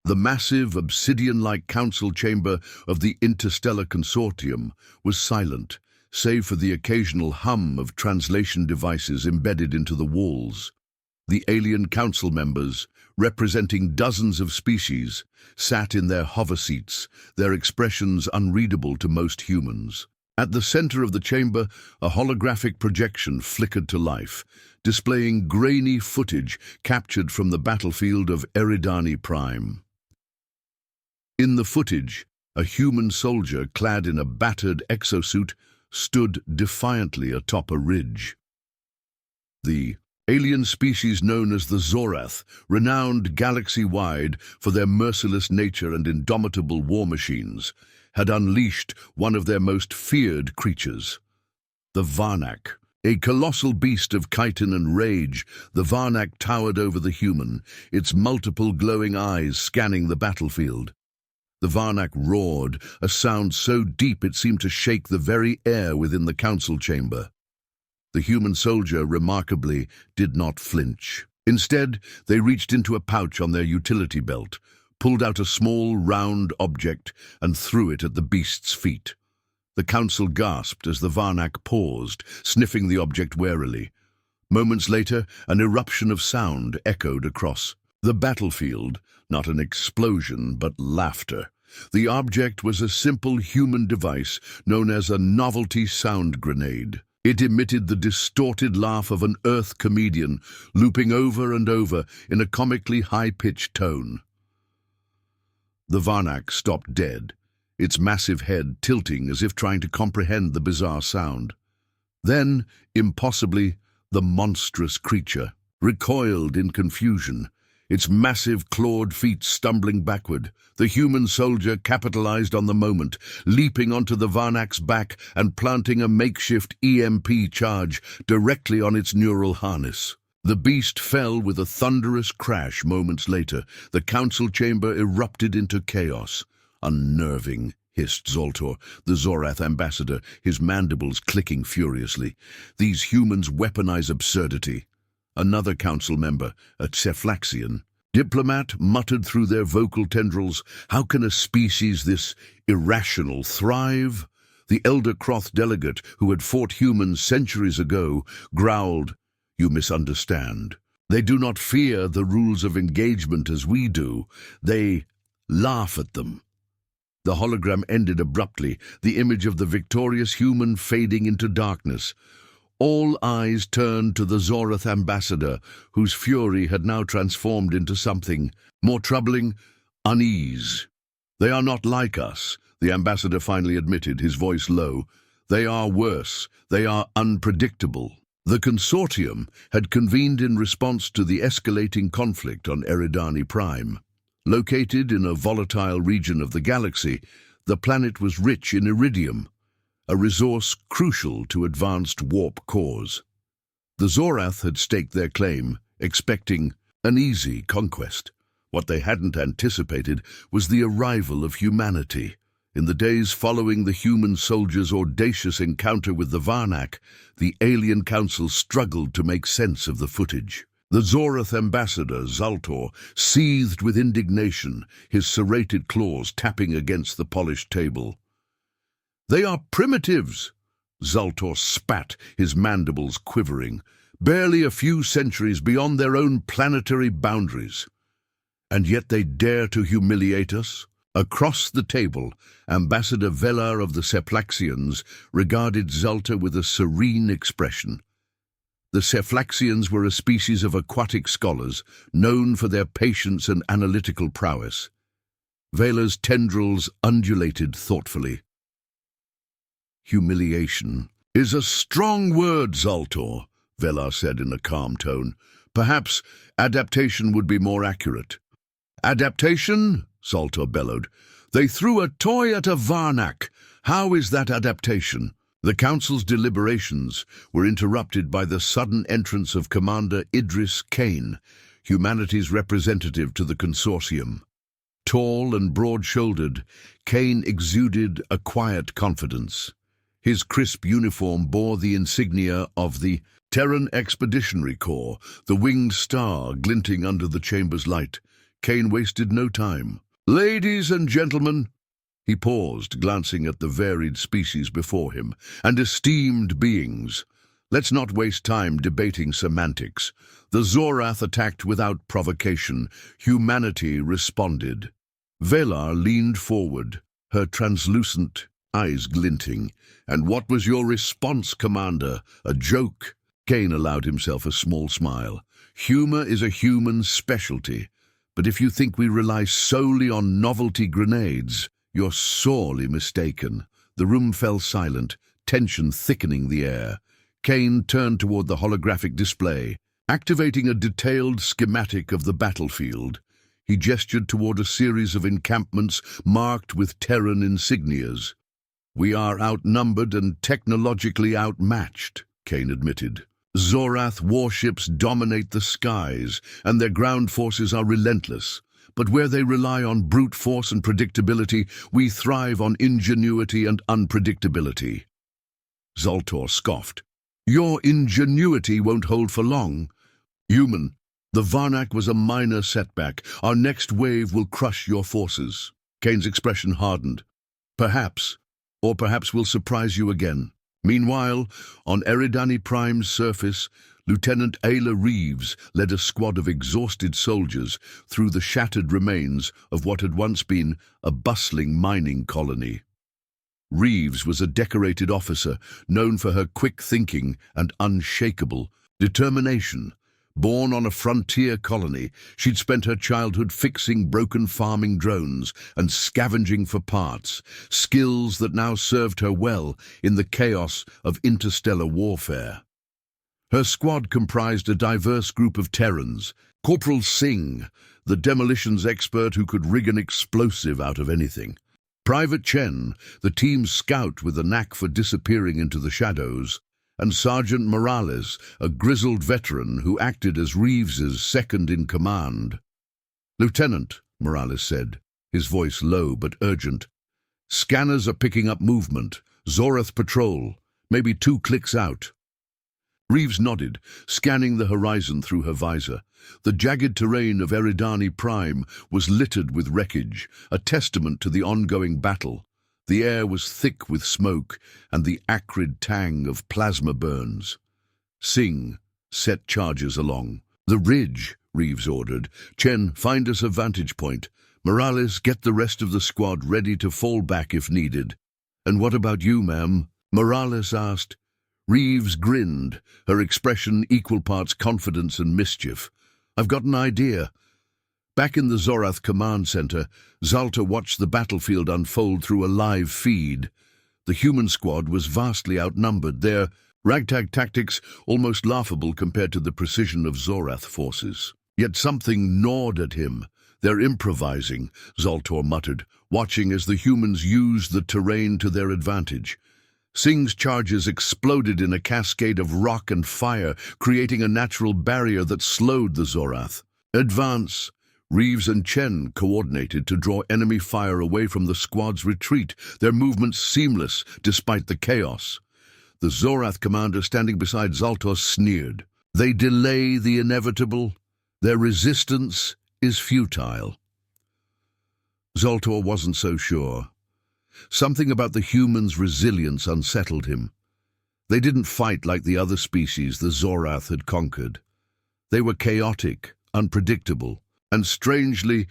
The massive, obsidian-like council chamber of the Interstellar Consortium was silent, save for the occasional hum of translation devices embedded into the walls. The alien council members, representing dozens of species, sat in their hover seats, their expressions unreadable to most humans. At the center of the chamber, a holographic projection flickered to life, displaying grainy footage captured from the battlefield of Eridani Prime. In the footage, a human soldier clad in a battered exosuit stood defiantly atop a ridge. The alien species known as the Zorath, renowned galaxy-wide for their merciless nature and indomitable war machines, had unleashed one of their most feared creatures. The Varnak. A colossal beast of chitin and rage, the Varnak towered over the human, its multiple glowing eyes scanning the battlefield. The Varnak roared, a sound so deep it seemed to shake the very air within the council chamber. The human soldier, remarkably, did not flinch. Instead, they reached into a pouch on their utility belt, pulled out a small, round object, and threw it at the beast's feet. The council gasped as the Varnak paused, sniffing the object warily. Moments later, an eruption of sound echoed across the battlefield, not an explosion, but laughter. The object was a simple human device known as a novelty sound grenade. It emitted the distorted laugh of an Earth comedian, looping over and over in a comically high-pitched tone. The Varnak stopped dead, its massive head tilting as if trying to comprehend the bizarre sound. Then, impossibly, the monstrous creature recoiled in confusion, its massive clawed feet stumbling backward. The human soldier capitalized on the moment, leaping onto the Varnak's back and planting a makeshift EMP charge directly on its neural harness. The beast fell with a thunderous crash moments later. The council chamber erupted into chaos. Unnerving, hissed Zoltor, the Zorath ambassador, his mandibles clicking furiously. These humans weaponize absurdity. Another council member, a Cephlaxian diplomat, muttered through their vocal tendrils, "How can a species this irrational thrive?" The elder Croth delegate, who had fought humans centuries ago, growled, "You misunderstand. They do not fear the rules of engagement as we do. They laugh at them." The hologram ended abruptly, the image of the victorious human fading into darkness. All eyes turned to the Zorath ambassador, whose fury had now transformed into something more troubling: unease. "They are not like us," the ambassador finally admitted, his voice low. "They are worse. They are unpredictable." The consortium had convened in response to the escalating conflict on Eridani Prime. Located in a volatile region of the galaxy, the planet was rich in iridium, a resource crucial to advanced warp cores. The Zorath had staked their claim, expecting an easy conquest. What they hadn't anticipated was the arrival of humanity. In the days following the human soldiers' audacious encounter with the Varnak, the alien council struggled to make sense of the footage. The Zorath ambassador, Zoltor, seethed with indignation, his serrated claws tapping against the polished table. "They are primitives," Zoltor spat, his mandibles quivering, "barely a few centuries beyond their own planetary boundaries. And yet they dare to humiliate us?" Across the table, Ambassador Velar of the Cephlaxians regarded Zoltor with a serene expression. The Cephlaxians were a species of aquatic scholars, known for their patience and analytical prowess. Velar's tendrils undulated thoughtfully. "Humiliation is a strong word, Zoltor," Velar said in a calm tone. "Perhaps adaptation would be more accurate." "Adaptation?" Zoltor bellowed. "They threw a toy at a Varnak. How is that adaptation?" The council's deliberations were interrupted by the sudden entrance of Commander Idris Kane, humanity's representative to the consortium. Tall and broad-shouldered, Kane exuded a quiet confidence. His crisp uniform bore the insignia of the Terran Expeditionary Corps, the winged star glinting under the chamber's light. Kane wasted no time. "Ladies and gentlemen," he paused, glancing at the varied species before him, "and esteemed beings, let's not waste time debating semantics. The Zorath attacked without provocation. Humanity responded." Velar leaned forward, her translucent eyes glinting. "And what was your response, Commander? A joke?" Kane allowed himself a small smile. "Humor is a human specialty, but if you think we rely solely on novelty grenades, you're sorely mistaken." The room fell silent, tension thickening the air. Kane turned toward the holographic display. Activating a detailed schematic of the battlefield, he gestured toward a series of encampments marked with Terran insignias. "We are outnumbered and technologically outmatched," Kane admitted. "Zorath warships dominate the skies, and their ground forces are relentless. But where they rely on brute force and predictability, we thrive on ingenuity and unpredictability." Zoltor scoffed. "Your ingenuity won't hold for long. Human, the Varnak was a minor setback. Our next wave will crush your forces." Kane's expression hardened. "Perhaps, or perhaps we'll surprise you again." Meanwhile, on Eridani Prime's surface, Lieutenant Ayla Reeves led a squad of exhausted soldiers through the shattered remains of what had once been a bustling mining colony. Reeves was a decorated officer known for her quick thinking and unshakable determination. Born on a frontier colony, she'd spent her childhood fixing broken farming drones and scavenging for parts, skills that now served her well in the chaos of interstellar warfare. Her squad comprised a diverse group of Terrans. Corporal Singh, the demolitions expert who could rig an explosive out of anything. Private Chen, the team's scout with a knack for disappearing into the shadows. And Sergeant Morales, a grizzled veteran who acted as Reeves's second-in-command. "Lieutenant," Morales said, his voice low but urgent, "scanners are picking up movement. Zorath patrol, maybe 2 clicks out." Reeves nodded, scanning the horizon through her visor. The jagged terrain of Eridani Prime was littered with wreckage, a testament to the ongoing battle. The air was thick with smoke and the acrid tang of plasma burns. Singh set charges along. "The ridge," Reeves ordered. "Chen, find us a vantage point. Morales, get the rest of the squad ready to fall back if needed." "And what about you, ma'am?" Morales asked. Reeves grinned, her expression equal parts confidence and mischief. "I've got an idea." Back in the Zorath command center, Zalta watched the battlefield unfold through a live feed. The human squad was vastly outnumbered, their ragtag tactics almost laughable compared to the precision of Zorath forces. Yet something gnawed at him. "They're improvising," Zoltor muttered, watching as the humans used the terrain to their advantage. Singh's charges exploded in a cascade of rock and fire, creating a natural barrier that slowed the Zorath. "Advance!" Reeves and Chen coordinated to draw enemy fire away from the squad's retreat, their movements seamless despite the chaos. The Zorath commander standing beside Zaltor sneered. "They delay the inevitable. Their resistance is futile." Zoltor wasn't so sure. Something about the humans' resilience unsettled him. They didn't fight like the other species the Zorath had conquered. They were chaotic, unpredictable, and strangely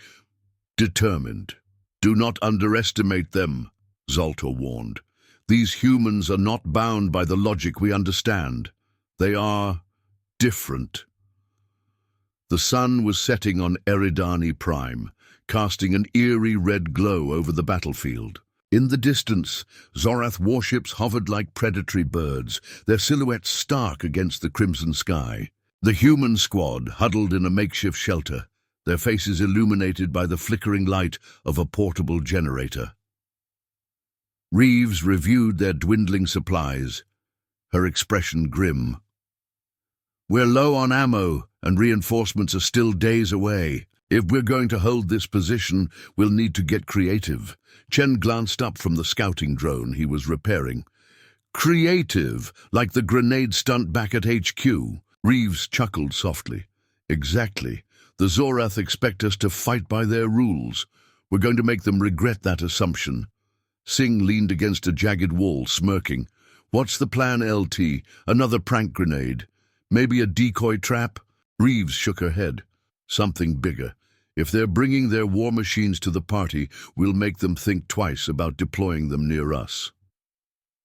determined. "Do not underestimate them," Zoltor warned. "These humans are not bound by the logic we understand. They are different." The sun was setting on Eridani Prime, casting an eerie red glow over the battlefield. In the distance, Zorath warships hovered like predatory birds, their silhouettes stark against the crimson sky. The human squad huddled in a makeshift shelter, their faces illuminated by the flickering light of a portable generator. Reeves reviewed their dwindling supplies, her expression grim. "We're low on ammo, and reinforcements are still days away. If we're going to hold this position, we'll need to get creative." Chen glanced up from the scouting drone he was repairing. "Creative, like the grenade stunt back at HQ?" Reeves chuckled softly. "Exactly. The Zorath expect us to fight by their rules. We're going to make them regret that assumption. Singh leaned against a jagged wall, smirking. What's the plan, LT? Another prank grenade? Maybe a decoy trap? Reeves shook her head. Something bigger. If they're bringing their war machines to the party, we'll make them think twice about deploying them near us.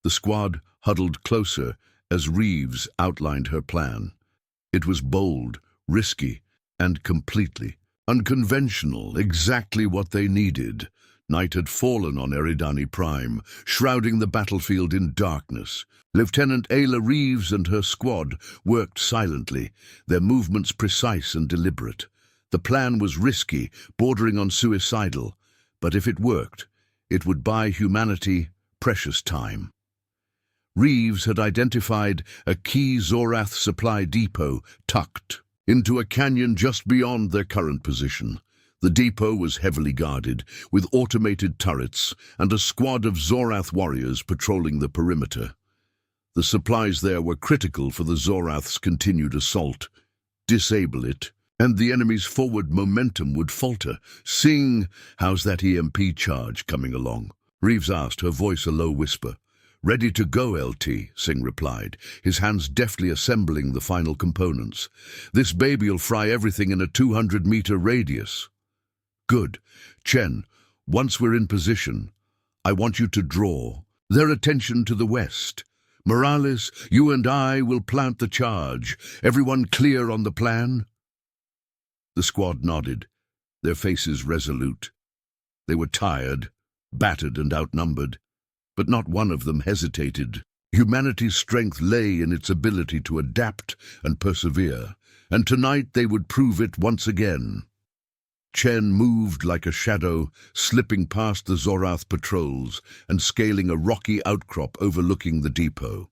The squad huddled closer as Reeves outlined her plan. It was bold, risky, and completely unconventional, exactly what they needed. Night had fallen on Eridani Prime, shrouding the battlefield in darkness. Lieutenant Ayla Reeves and her squad worked silently, their movements precise and deliberate. The plan was risky, bordering on suicidal, but if it worked, it would buy humanity precious time. Reeves had identified a key Zorath supply depot tucked into a canyon just beyond their current position. The depot was heavily guarded, with automated turrets and a squad of Zorath warriors patrolling the perimeter. The supplies there were critical for the Zorath's continued assault. Disable it, and the enemy's forward momentum would falter. Singh, how's that EMP charge coming along? Reeves asked, her voice a low whisper. Ready to go, LT, Singh replied, his hands deftly assembling the final components. This baby'll fry everything in a 200-meter radius. Good. Chen, once we're in position, I want you to draw their attention to the west. Morales, you and I will plant the charge. Everyone clear on the plan? The squad nodded, their faces resolute. They were tired, battered and outnumbered, but not one of them hesitated. Humanity's strength lay in its ability to adapt and persevere, and tonight they would prove it once again. Chen moved like a shadow, slipping past the Zorath patrols and scaling a rocky outcrop overlooking the depot.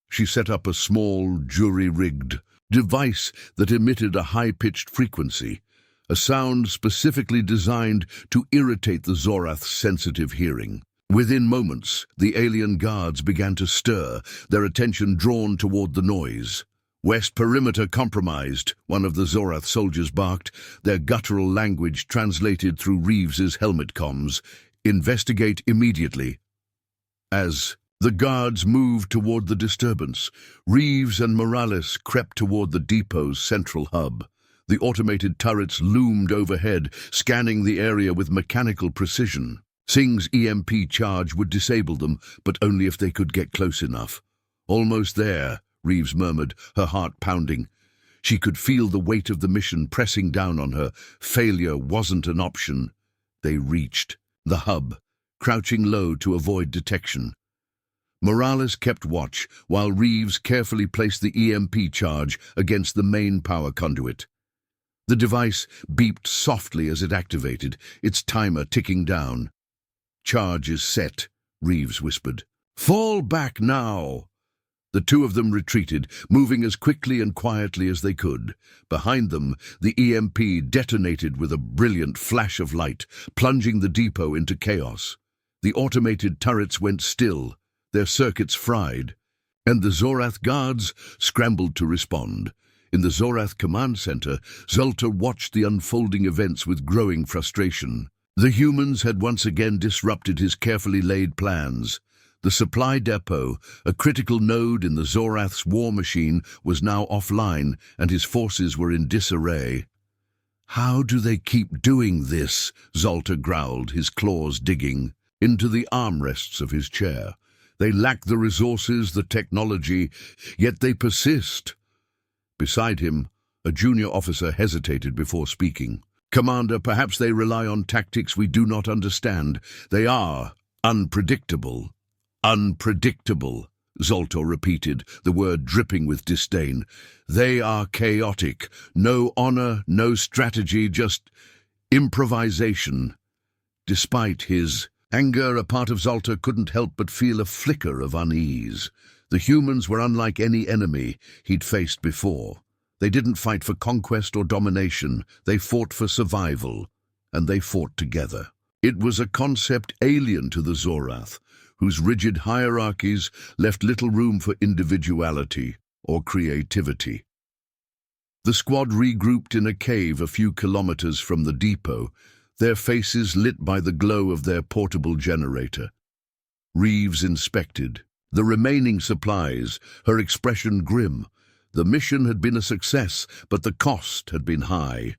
She set up a small, jury-rigged device that emitted a high-pitched frequency, a sound specifically designed to irritate the Zorath's sensitive hearing. Within moments, the alien guards began to stir, their attention drawn toward the noise. West perimeter compromised, one of the Zorath soldiers barked, their guttural language translated through Reeves's helmet comms. Investigate immediately. As the guards moved toward the disturbance, Reeves and Morales crept toward the depot's central hub. The automated turrets loomed overhead, scanning the area with mechanical precision. Singh's EMP charge would disable them, but only if they could get close enough. Almost there, Reeves murmured, her heart pounding. She could feel the weight of the mission pressing down on her. Failure wasn't an option. They reached the hub, crouching low to avoid detection. Morales kept watch while Reeves carefully placed the EMP charge against the main power conduit. The device beeped softly as it activated, its timer ticking down. Charge is set, Reeves whispered. Fall back now! The two of them retreated, moving as quickly and quietly as they could. Behind them, the EMP detonated with a brilliant flash of light, plunging the depot into chaos. The automated turrets went still, their circuits fried, and the Zorath guards scrambled to respond. In the Zorath command center, Zoltar watched the unfolding events with growing frustration. The humans had once again disrupted his carefully laid plans. The supply depot, a critical node in the Zorath's war machine, was now offline, and his forces were in disarray. How do they keep doing this? Zoltar growled, his claws digging into the armrests of his chair. They lack the resources, the technology, yet they persist. Beside him, a junior officer hesitated before speaking. Commander, perhaps they rely on tactics we do not understand. They are unpredictable. Unpredictable, Zoltar repeated, the word dripping with disdain. They are chaotic. No honor, no strategy, just improvisation. Despite his anger, a part of Zoltar couldn't help but feel a flicker of unease. The humans were unlike any enemy he'd faced before. They didn't fight for conquest or domination. They fought for survival, and they fought together. It was a concept alien to the Zorath, whose rigid hierarchies left little room for individuality or creativity. The squad regrouped in a cave a few kilometers from the depot, their faces lit by the glow of their portable generator. Reeves inspected the remaining supplies, her expression grim. The mission had been a success, but the cost had been high.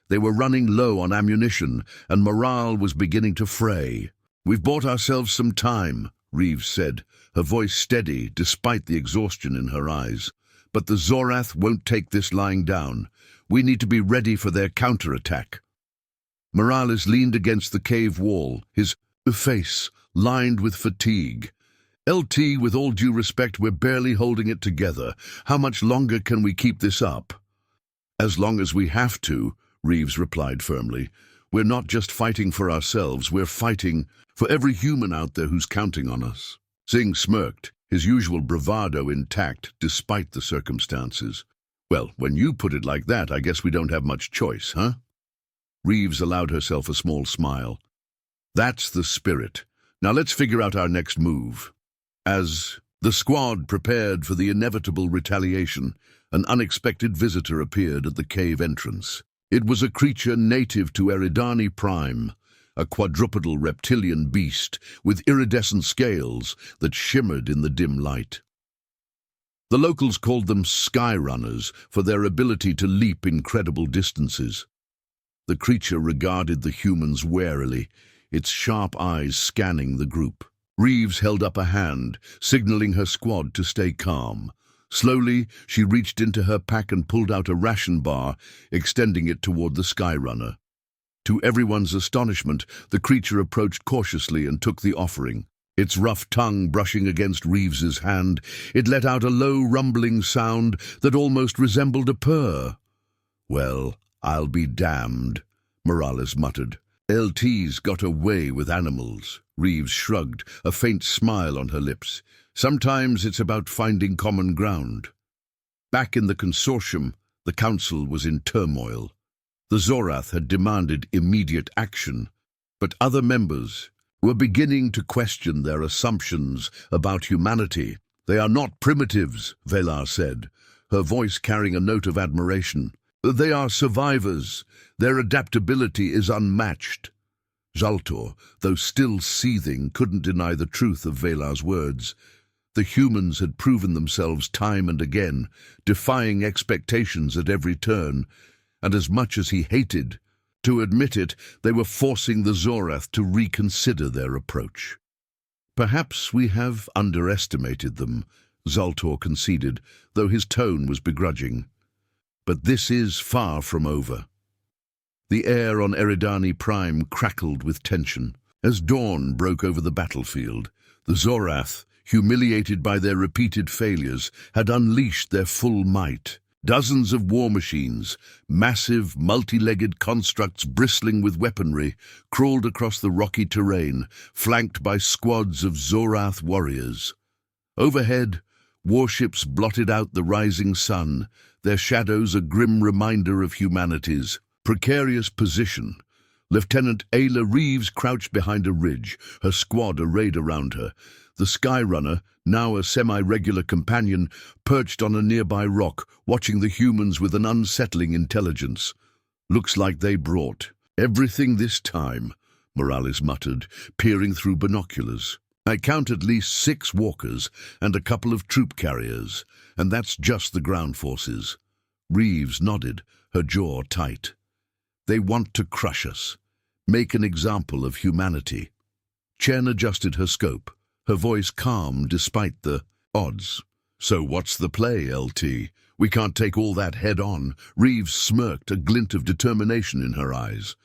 They were running low on ammunition, and morale was beginning to fray. "We've bought ourselves some time," Reeves said, her voice steady despite the exhaustion in her eyes. "But the Zorath won't take this lying down. We need to be ready for their counterattack." Morales leaned against the cave wall, his face lined with fatigue. "LT, with all due respect, we're barely holding it together. How much longer can we keep this up?" "As long as we have to," Reeves replied firmly. "We're not just fighting for ourselves, we're fighting for every human out there who's counting on us." Singh smirked, his usual bravado intact despite the circumstances. "Well, when you put it like that, I guess we don't have much choice, huh?" Reeves allowed herself a small smile. "That's the spirit. Now let's figure out our next move." As the squad prepared for the inevitable retaliation, an unexpected visitor appeared at the cave entrance. It was a creature native to Eridani Prime, a quadrupedal reptilian beast with iridescent scales that shimmered in the dim light. The locals called them sky runners for their ability to leap incredible distances. The creature regarded the humans warily, its sharp eyes scanning the group. Reeves held up a hand, signaling her squad to stay calm. Slowly, she reached into her pack and pulled out a ration bar, extending it toward the Skyrunner. To everyone's astonishment, the creature approached cautiously and took the offering. Its rough tongue brushing against Reeves's hand, it let out a low rumbling sound that almost resembled a purr. "Well, I'll be damned," Morales muttered. "LT's got away with animals." Reeves shrugged, a faint smile on her lips. "Sometimes it's about finding common ground." Back in the consortium, the council was in turmoil. The Zorath had demanded immediate action, but other members were beginning to question their assumptions about humanity. "They are not primitives," Velar said, her voice carrying a note of admiration. "They are survivors. Their adaptability is unmatched." Zaltor, though still seething, couldn't deny the truth of Velar's words. The humans had proven themselves time and again, defying expectations at every turn, and as much as he hated to admit it, they were forcing the Zorath to reconsider their approach. "Perhaps we have underestimated them," Zaltor conceded, though his tone was begrudging. "But this is far from over." The air on Eridani Prime crackled with tension. As dawn broke over the battlefield, the Zorath, humiliated by their repeated failures, had unleashed their full might. Dozens of war machines, massive, multi-legged constructs bristling with weaponry, crawled across the rocky terrain, flanked by squads of Zorath warriors. Overhead, warships blotted out the rising sun, their shadows a grim reminder of humanity's precarious position. Lieutenant Ayla Reeves crouched behind a ridge, her squad arrayed around her. The Skyrunner, now a semi-regular companion, perched on a nearby rock, watching the humans with an unsettling intelligence. "Looks like they brought everything this time," Morales muttered, peering through binoculars. "I count at least 6 walkers and a couple of troop carriers, and that's just the ground forces." Reeves nodded, her jaw tight. "They want to crush us, make an example of humanity." Chen adjusted her scope, her voice calm despite the odds. "So what's the play, LT? We can't take all that head on." Reeves smirked, a glint of determination in her eyes.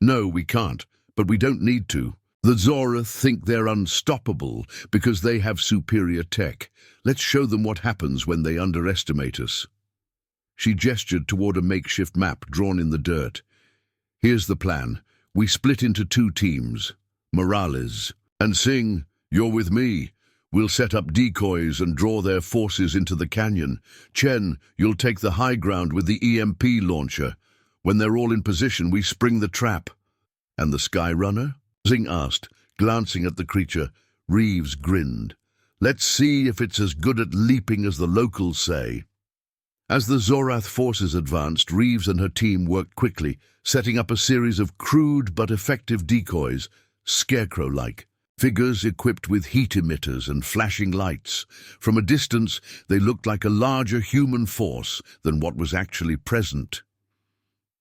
"No, we can't, but we don't need to. The Zorath think they're unstoppable because they have superior tech. Let's show them what happens when they underestimate us." She gestured toward a makeshift map drawn in the dirt. "Here's the plan. We split into 2 teams. Morales and Singh, you're with me. We'll set up decoys and draw their forces into the canyon. Chen, you'll take the high ground with the EMP launcher. When they're all in position, we spring the trap." "And the Skyrunner?" Singh asked, glancing at the creature. Reeves grinned. "Let's see if it's as good at leaping as the locals say." As the Zorath forces advanced, Reeves and her team worked quickly, setting up a series of crude but effective decoys, scarecrow-like. Figures equipped with heat emitters and flashing lights. From a distance, they looked like a larger human force than what was actually present.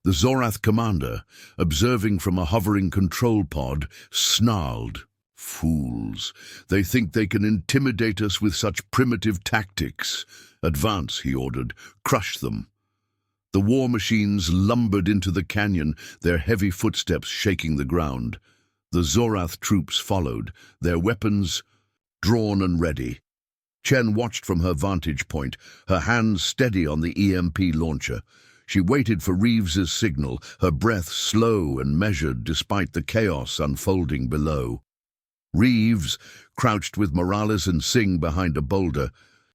The Zorath commander, observing from a hovering control pod, snarled. Fools. They think they can intimidate us with such primitive tactics. Advance, he ordered. Crush them. The war machines lumbered into the canyon, their heavy footsteps shaking the ground. The Zorath troops followed, their weapons drawn and ready. Chen watched from her vantage point, her hands steady on the EMP launcher. She waited for Reeves's signal, her breath slow and measured despite the chaos unfolding below. Reeves, crouched with Morales and Singh behind a boulder,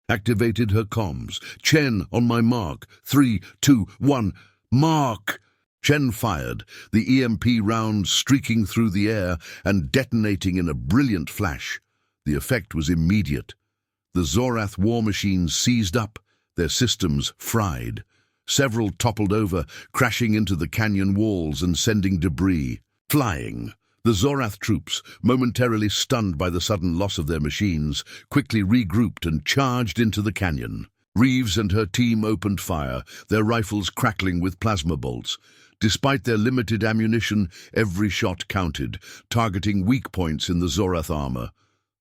activated her comms. Chen, on my mark. 3, 2, 1, mark! Chen fired, the EMP round streaking through the air and detonating in a brilliant flash. The effect was immediate. The Zorath war machines seized up, their systems fried. Several toppled over, crashing into the canyon walls and sending debris flying. The Zorath troops, momentarily stunned by the sudden loss of their machines, quickly regrouped and charged into the canyon. Reeves and her team opened fire, their rifles crackling with plasma bolts. Despite their limited ammunition, every shot counted, targeting weak points in the Zorath armor.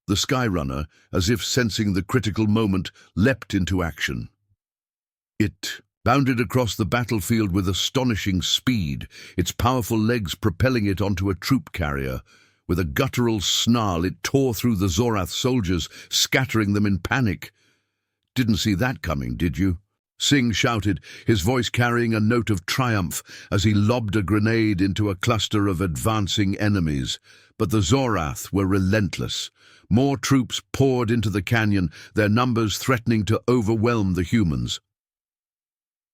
The Skyrunner, as if sensing the critical moment, leapt into action. It bounded across the battlefield with astonishing speed, its powerful legs propelling it onto a troop carrier. With a guttural snarl, it tore through the Zorath soldiers, scattering them in panic. "Didn't see that coming, did you?" Singh shouted, his voice carrying a note of triumph as he lobbed a grenade into a cluster of advancing enemies. But the Zorath were relentless. More troops poured into the canyon, their numbers threatening to overwhelm the humans.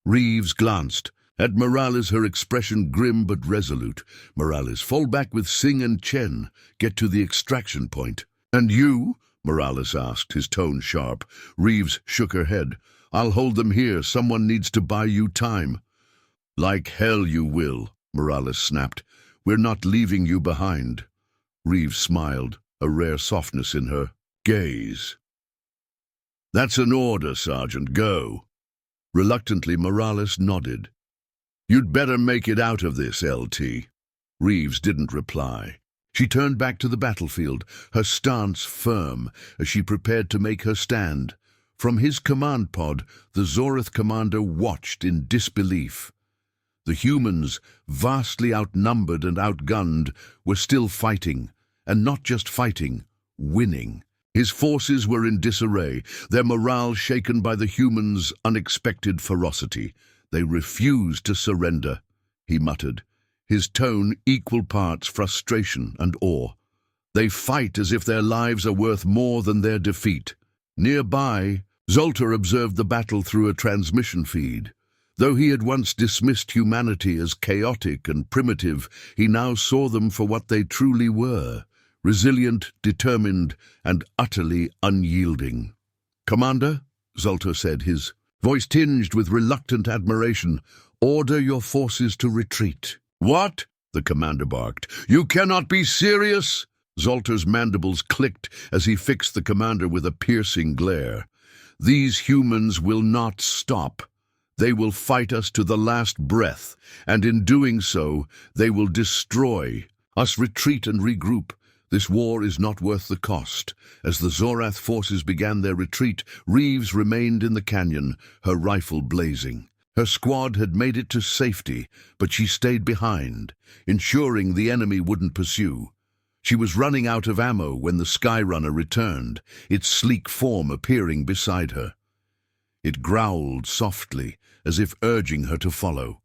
Reeves glanced. At Morales, her expression grim but resolute. "Morales, fall back with Singh and Chen. Get to the extraction point." "And you?" Morales asked, his tone sharp. Reeves shook her head. "I'll hold them here. Someone needs to buy you time." "Like hell you will," Morales snapped. "We're not leaving you behind." Reeves smiled, a rare softness in her gaze. "That's an order, Sergeant. Go." Reluctantly, Morales nodded. "You'd better make it out of this, LT." Reeves didn't reply. She turned back to the battlefield, her stance firm as she prepared to make her stand. From his command pod, the Zorath commander watched in disbelief. The humans, vastly outnumbered and outgunned, were still fighting, and not just fighting, winning. His forces were in disarray, their morale shaken by the humans' unexpected ferocity. "They refused to surrender," he muttered, his tone equal parts frustration and awe. "They fight as if their lives are worth more than their defeat." Nearby, Zoltar observed the battle through a transmission feed. Though he had once dismissed humanity as chaotic and primitive, he now saw them for what they truly were. Resilient, determined, and utterly unyielding. "Commander," Zoltar said, his voice tinged with reluctant admiration, "order your forces to retreat." "What?" the commander barked. "You cannot be serious!" Zoltar's mandibles clicked as he fixed the commander with a piercing glare. "These humans will not stop. They will fight us to the last breath, and in doing so, they will destroy us. Retreat and regroup. This war is not worth the cost." As the Zorath forces began their retreat, Reeves remained in the canyon, her rifle blazing. Her squad had made it to safety, but she stayed behind, ensuring the enemy wouldn't pursue. She was running out of ammo when the Skyrunner returned, its sleek form appearing beside her. It growled softly, as if urging her to follow.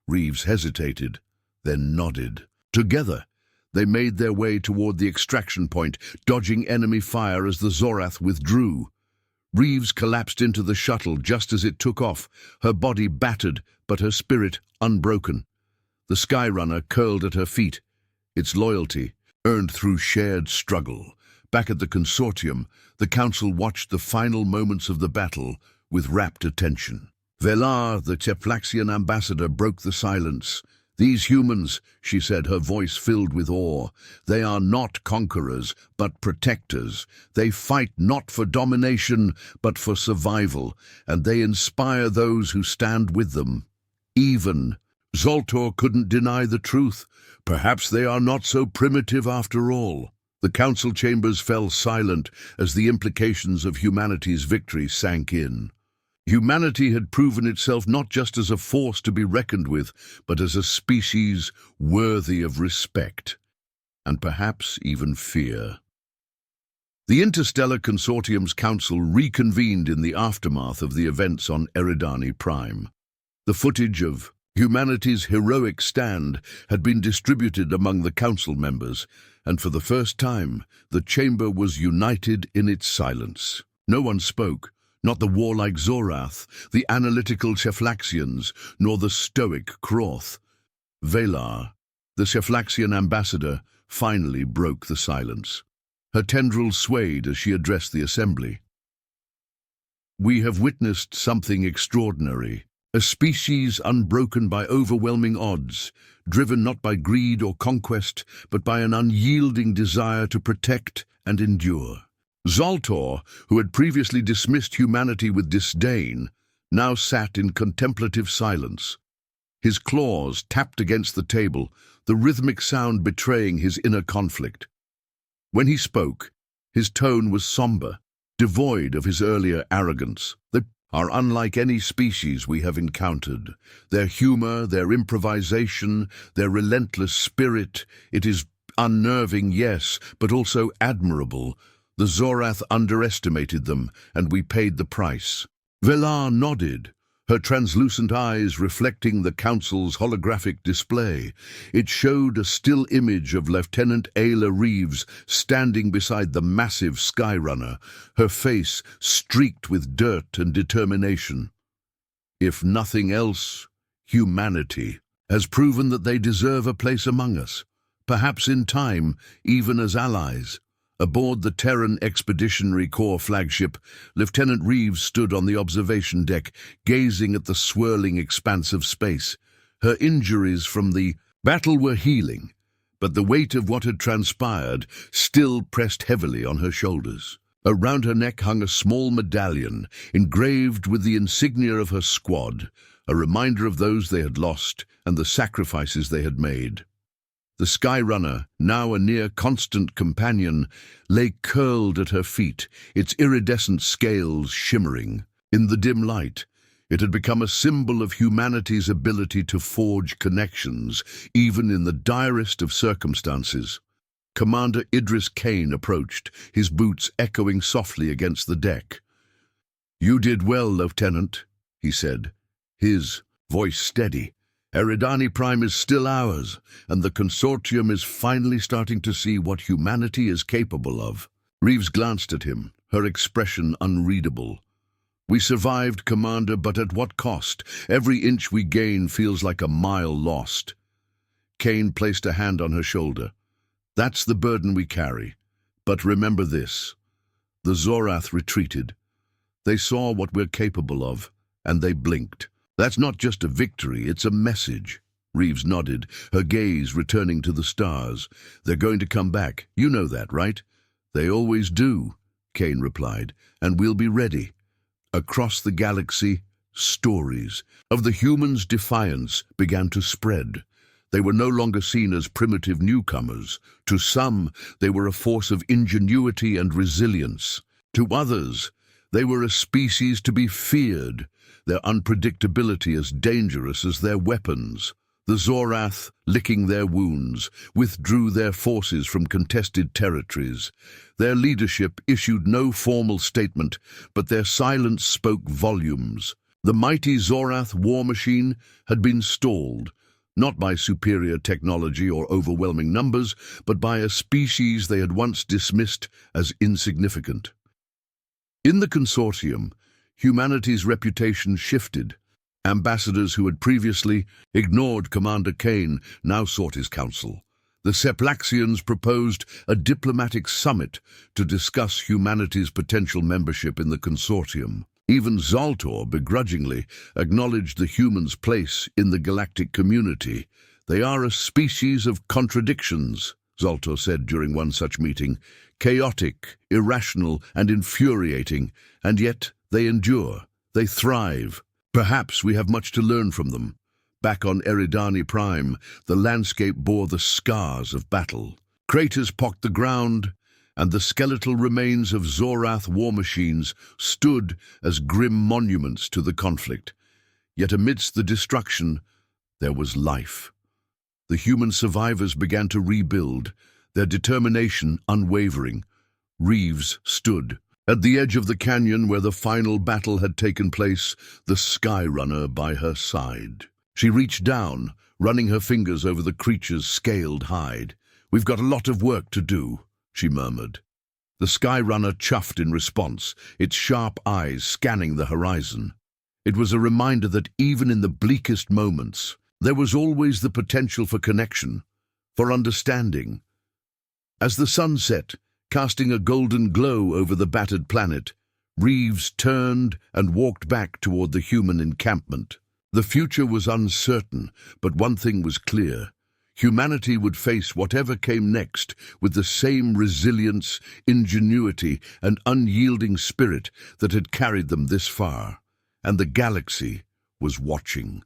Reeves hesitated, then nodded. Together, they made their way toward the extraction point, dodging enemy fire as the Zorath withdrew. Reeves collapsed into the shuttle just as it took off, her body battered but her spirit unbroken. The Skyrunner curled at her feet, its loyalty earned through shared struggle. Back at the consortium, the Council watched the final moments of the battle with rapt attention. Velar, the Teplaxian ambassador, broke the silence. "These humans," she said, her voice filled with awe, "they are not conquerors, but protectors. They fight not for domination, but for survival, and they inspire those who stand with them." Even Zoltor couldn't deny the truth. Perhaps they are not so primitive after all. The council chambers fell silent as the implications of humanity's victory sank in. Humanity had proven itself not just as a force to be reckoned with, but as a species worthy of respect, and perhaps even fear. The Interstellar Consortium's council reconvened in the aftermath of the events on Eridani Prime. The footage of humanity's heroic stand had been distributed among the council members, and for the first time, the chamber was united in its silence. No one spoke. Not the warlike Zorath, the analytical Sheflaxians, nor the stoic Kroth. Velar, the Sheflaxian ambassador, finally broke the silence. Her tendrils swayed as she addressed the assembly. "We have witnessed something extraordinary, a species unbroken by overwhelming odds, driven not by greed or conquest, but by an unyielding desire to protect and endure." Zoltor, who had previously dismissed humanity with disdain, now sat in contemplative silence. His claws tapped against the table, the rhythmic sound betraying his inner conflict. When he spoke, his tone was somber, devoid of his earlier arrogance. "They are unlike any species we have encountered. Their humor, their improvisation, their relentless spirit, it is unnerving, yes, but also admirable. The Zorath underestimated them, and we paid the price." Velar nodded, her translucent eyes reflecting the council's holographic display. It showed a still image of Lieutenant Ayla Reeves standing beside the massive Skyrunner, her face streaked with dirt and determination. If nothing else, humanity has proven that they deserve a place among us, perhaps in time, even as allies. Aboard the Terran Expeditionary Corps flagship, Lieutenant Reeves stood on the observation deck, gazing at the swirling expanse of space. Her injuries from the battle were healing, but the weight of what had transpired still pressed heavily on her shoulders. Around her neck hung a small medallion, engraved with the insignia of her squad, a reminder of those they had lost and the sacrifices they had made. The Skyrunner, now a near-constant companion, lay curled at her feet, its iridescent scales shimmering. In the dim light, it had become a symbol of humanity's ability to forge connections, even in the direst of circumstances. Commander Idris Kane approached, his boots echoing softly against the deck. "You did well, Lieutenant," he said, his voice steady. "Eridani Prime is still ours, and the consortium is finally starting to see what humanity is capable of." Reeves glanced at him, her expression unreadable. "We survived, Commander, but at what cost? Every inch we gain feels like a mile lost." Kane placed a hand on her shoulder. "That's the burden we carry. But remember this. The Zorath retreated. They saw what we're capable of, and they blinked. That's not just a victory, it's a message." Reeves nodded, her gaze returning to the stars. "They're going to come back. You know that, right?" "They always do," Kane replied, "and we'll be ready." Across the galaxy, stories of the humans' defiance began to spread. They were no longer seen as primitive newcomers. To some, they were a force of ingenuity and resilience. To others, they were a species to be feared, their unpredictability as dangerous as their weapons. The Zorath, licking their wounds, withdrew their forces from contested territories. Their leadership issued no formal statement, but their silence spoke volumes. The mighty Zorath war machine had been stalled, not by superior technology or overwhelming numbers, but by a species they had once dismissed as insignificant. In the consortium, humanity's reputation shifted. Ambassadors who had previously ignored Commander Kane now sought his counsel. The Seplaxians proposed a diplomatic summit to discuss humanity's potential membership in the consortium. Even Zaltor begrudgingly acknowledged the humans' place in the galactic community. "They are a species of contradictions," Zaltor said during one such meeting. "Chaotic, irrational, and infuriating, and yet they endure. They thrive. Perhaps we have much to learn from them." Back on Eridani Prime, the landscape bore the scars of battle. Craters pocked the ground, and the skeletal remains of Zorath war machines stood as grim monuments to the conflict. Yet amidst the destruction, there was life. The human survivors began to rebuild, their determination unwavering. Reeves stood at the edge of the canyon where the final battle had taken place, the Skyrunner by her side. She reached down, running her fingers over the creature's scaled hide. "We've got a lot of work to do," she murmured. The Skyrunner chuffed in response, its sharp eyes scanning the horizon. It was a reminder that even in the bleakest moments, there was always the potential for connection, for understanding. As the sun set, casting a golden glow over the battered planet, Reeves turned and walked back toward the human encampment. The future was uncertain, but one thing was clear. Humanity would face whatever came next with the same resilience, ingenuity, and unyielding spirit that had carried them this far. And the galaxy was watching.